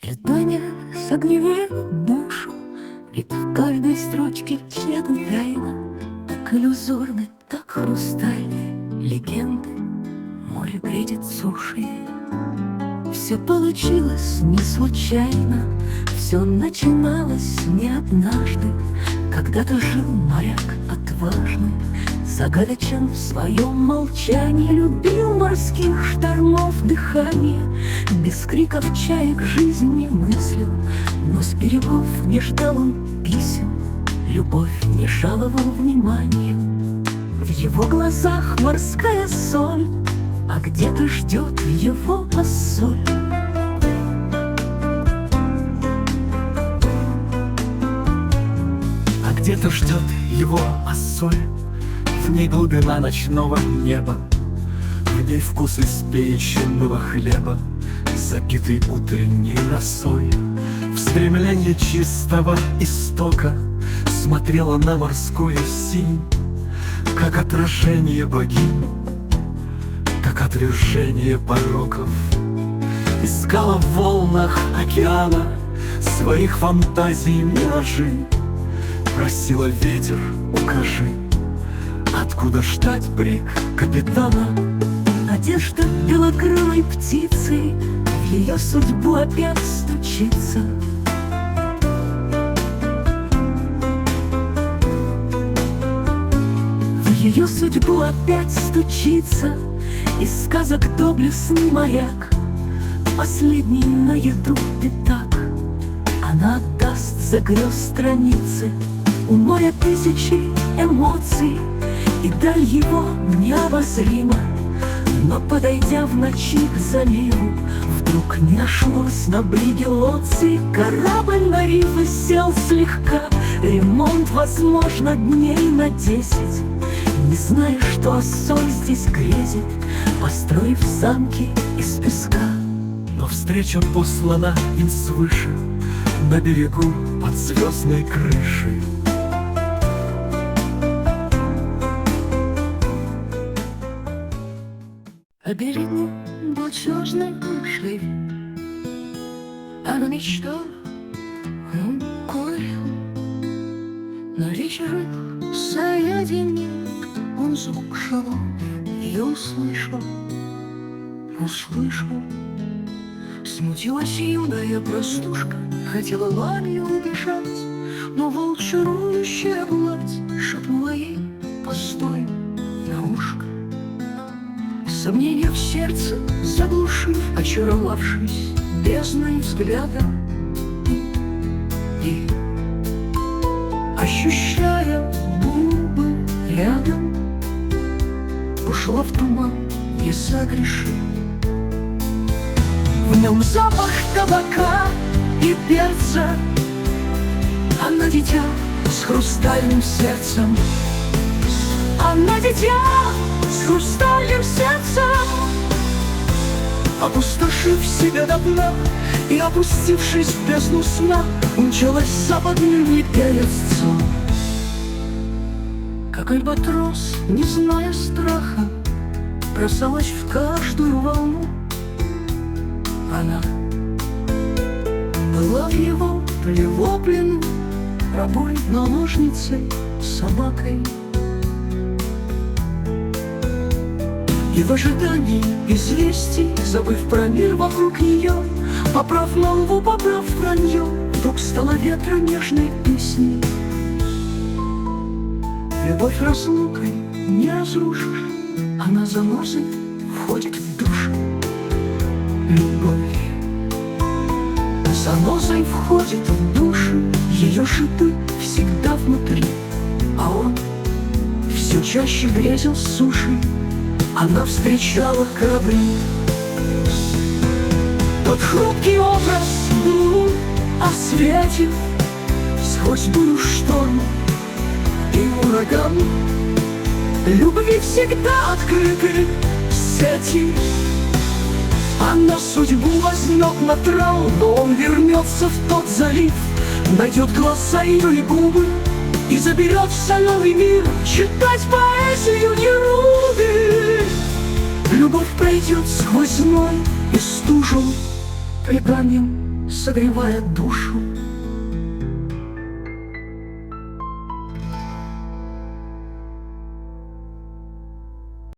Свидание с огневым душу, ведь в каждой строчке чья-то тайна. Так иллюзорны, так хрустальны легенды, море бредит суши. Все получилось не случайно, все начиналось не однажды. Когда-то жил моряк отважный, загадочен в своем молчании, любил морских штормов дыхание, без криков чаек жизнь не мыслил, но с берегов не ждал он писем, любовь не жаловал вниманием. В его глазах морская соль, а где-то ждет его посоль. Где-то ждет его осоль, в ней глубина ночного неба, в ней вкус испеченного хлеба, запитый утренней росой. В стремлении чистого истока смотрела на морскую синь, как отражение богинь, как отражение пороков. Искала в волнах океана своих фантазий миражи, просила ветер, укажи, откуда ждать брик капитана. Одежда белокрылой птицы в ее судьбу опять стучится. В ее судьбу опять стучится из сказок доблестный моряк, последний на еду пятак. Она отдаст за грез страницы, у моря тысячи эмоций, и даль его необозрима. Но подойдя в ночи к заливу, вдруг не нашлось на бриге лодцы. Корабль на рифы сел слегка, ремонт, возможно, дней на 10. Не зная, что соль здесь грезит, построив замки из песка. Но встреча послана им свыше, на берегу под звездной крышей. А берегу был черный шлейф, а на мечтах он курил. На вечерах соединил он звук шагов и услышал. Смутилась юная простушка, хотела ладью убежать, но волчарующая гладь шепнула ей: постой, на ушко. Сомнения в сердце заглушив, очаровавшись бездной взглядом, и, ощущая губы рядом, ушла в туман и согрешила. В нем запах табака и перца, она дитя с хрустальным сердцем. Она дитя с хрустальным сердцем, опустошив себя до дна и опустившись в бездну сна, умчалась западными перецом. Как альбатрос, не зная страха, бросалась в каждую волну. Она была в его плену, рабой, наложницей, собакой. И в ожидании известий, забыв про мир вокруг нее, поправ молву, поправ вранье, вдруг стала ветра нежной песней. Любовь разлукой не разрушишь, она заносит, входит в душу. Любовь занозой входит в душу, ее шипы всегда внутри, а он все чаще грезил с суши. Она встречала корабли. Тот хрупкий образ осветит сквозь бурю шторм и ураган. Любви всегда открыты сети. Она судьбу возьмет на трал, но он вернется в тот залив, найдет глаза ее и губы и заберет в соленый мир читать поэзию Неруды. Любовь пройдет сквозь зной и стужу, преданием согревая душу